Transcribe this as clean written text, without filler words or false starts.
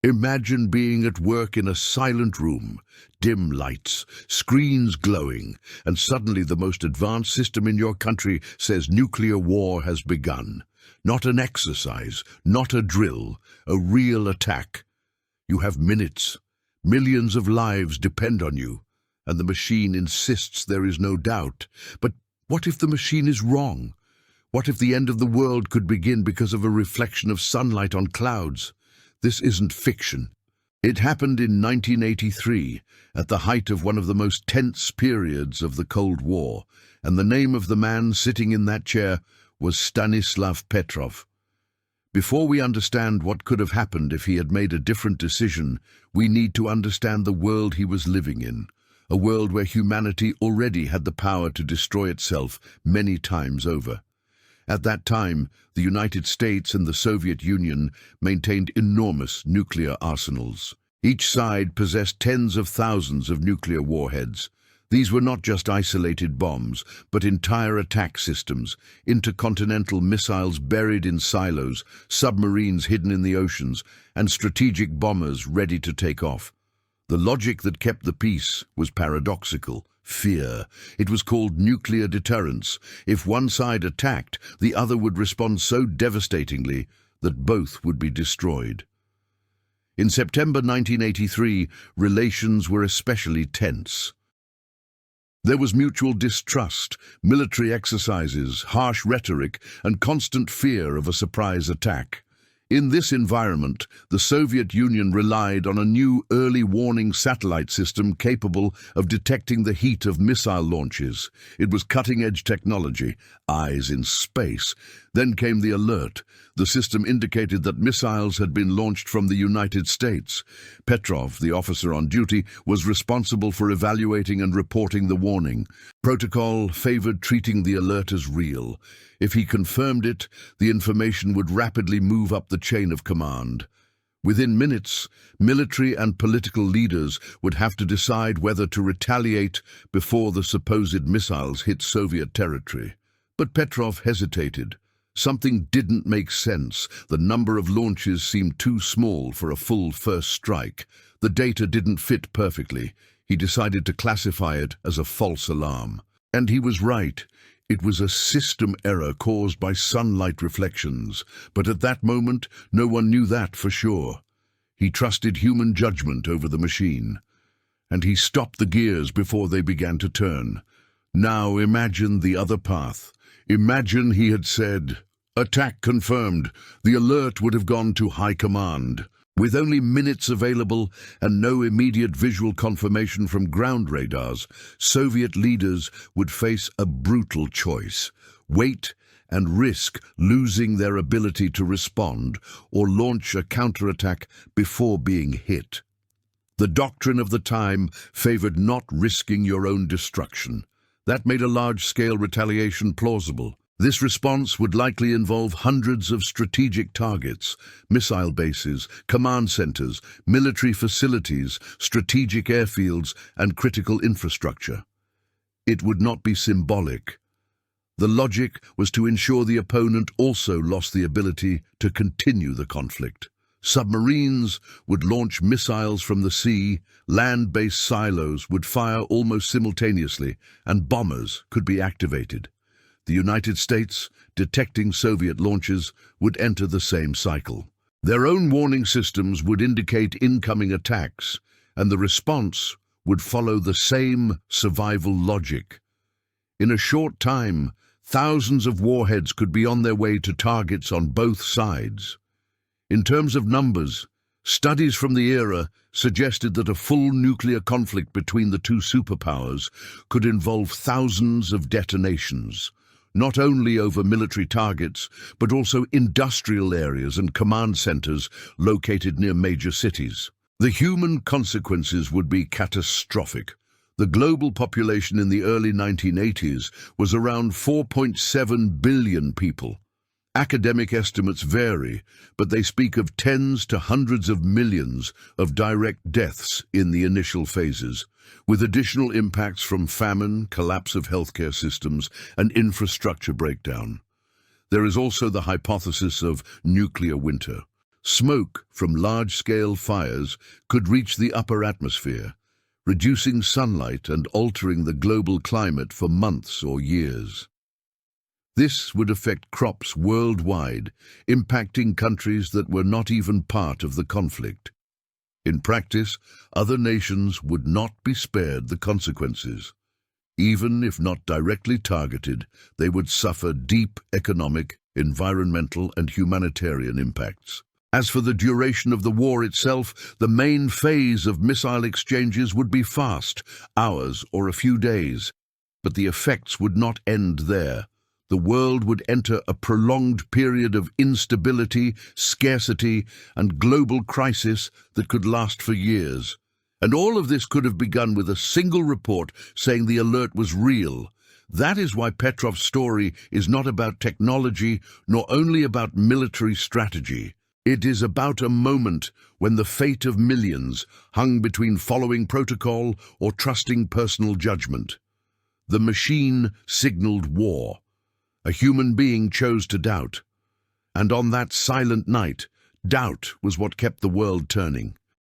Imagine being at work in a silent room, dim lights, screens glowing, and suddenly the most advanced system in your country says nuclear war has begun. Not an exercise, not a drill, a real attack. You have minutes. Millions of lives depend on you, and the machine insists there is no doubt. But what if the machine is wrong? What if the end of the world could begin because of a reflection of sunlight on clouds? This isn't fiction. It happened in 1983, at the height of one of the most tense periods of the Cold War, and the name of the man sitting in that chair was Stanislav Petrov. Before we understand what could have happened if he had made a different decision, we need to understand the world he was living in, a world where humanity already had the power to destroy itself many times over. At that time, the United States and the Soviet Union maintained enormous nuclear arsenals. Each side possessed tens of thousands of nuclear warheads. These were not just isolated bombs, but entire attack systems, intercontinental missiles buried in silos, submarines hidden in the oceans, and strategic bombers ready to take off. The logic that kept the peace was paradoxical. Fear. It was called nuclear deterrence. If one side attacked, the other would respond so devastatingly that both would be destroyed. In September 1983, relations were especially tense. There was mutual distrust, military exercises, harsh rhetoric, and constant fear of a surprise attack. In this environment, the Soviet Union relied on a new early warning satellite system capable of detecting the heat of missile launches. It was cutting-edge technology, eyes in space. Then came the alert. The system indicated that missiles had been launched from the United States. Petrov, the officer on duty, was responsible for evaluating and reporting the warning. Protocol favored treating the alert as real. If he confirmed it, the information would rapidly move up the chain of command. Within minutes, military and political leaders would have to decide whether to retaliate before the supposed missiles hit Soviet territory. But Petrov hesitated. Something didn't make sense. The number of launches seemed too small for a full first strike. The data didn't fit perfectly. He decided to classify it as a false alarm. And he was right. It was a system error caused by sunlight reflections, but at that moment, no one knew that for sure. He trusted human judgment over the machine, and he stopped the gears before they began to turn. Now imagine the other path. Imagine he had said, "Attack confirmed." The alert would have gone to high command. With only minutes available and no immediate visual confirmation from ground radars, Soviet leaders would face a brutal choice: wait and risk losing their ability to respond, or launch a counterattack before being hit. The doctrine of the time favored not risking your own destruction. That made a large-scale retaliation plausible. This response would likely involve hundreds of strategic targets, missile bases, command centers, military facilities, strategic airfields, and critical infrastructure. It would not be symbolic. The logic was to ensure the opponent also lost the ability to continue the conflict. Submarines would launch missiles from the sea, land-based silos would fire almost simultaneously, and bombers could be activated. The United States, detecting Soviet launches, would enter the same cycle. Their own warning systems would indicate incoming attacks, and the response would follow the same survival logic. In a short time, thousands of warheads could be on their way to targets on both sides. In terms of numbers, studies from the era suggested that a full nuclear conflict between the two superpowers could involve thousands of detonations, not only over military targets, but also industrial areas and command centers located near major cities. The human consequences would be catastrophic. The global population in the early 1980s was around 4.7 billion people. Academic estimates vary, but they speak of tens to hundreds of millions of direct deaths in the initial phases, with additional impacts from famine, collapse of healthcare systems, and infrastructure breakdown. There is also the hypothesis of nuclear winter. Smoke from large-scale fires could reach the upper atmosphere, reducing sunlight and altering the global climate for months or years. This would affect crops worldwide, impacting countries that were not even part of the conflict. In practice, other nations would not be spared the consequences. Even if not directly targeted, they would suffer deep economic, environmental, and humanitarian impacts. As for the duration of the war itself, the main phase of missile exchanges would be fast, hours or a few days. But the effects would not end there. The world would enter a prolonged period of instability, scarcity, and global crisis that could last for years. And all of this could have begun with a single report saying the alert was real. That is why Petrov's story is not about technology, nor only about military strategy. It is about a moment when the fate of millions hung between following protocol or trusting personal judgment. The machine signaled war. A human being chose to doubt. And on that silent night, doubt was what kept the world turning.